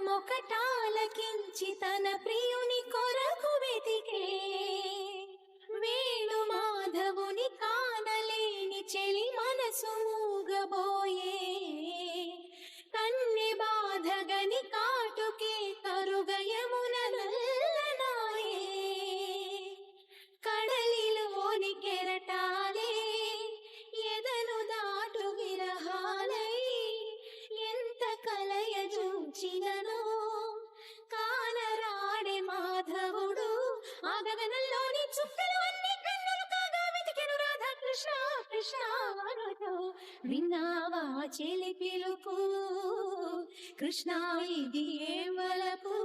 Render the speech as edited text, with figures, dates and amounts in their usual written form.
మొకటాలకించి తన ప్రియుని కొరకు వెతికే వేణు మాధవుని కానలేని చెలి మనసు మూగబోయే కన్నె బాధగని కాటుకే కరుగయమున నల్లనాయే కడలిలోని కెరటాలే ఎదను దాటు విరహాలై ఎంత కలయ చూచిననో కానరాడే మాధవుడు ఆ గగనంలోని చుక్కలు అన్ని కన్నులు కాగా వెతికెను రాధా కృష్ణ కృష్ణ అనుతూ విన్నావా చెలి పిలుపు కృష్ణ ఇది ఏ వలపు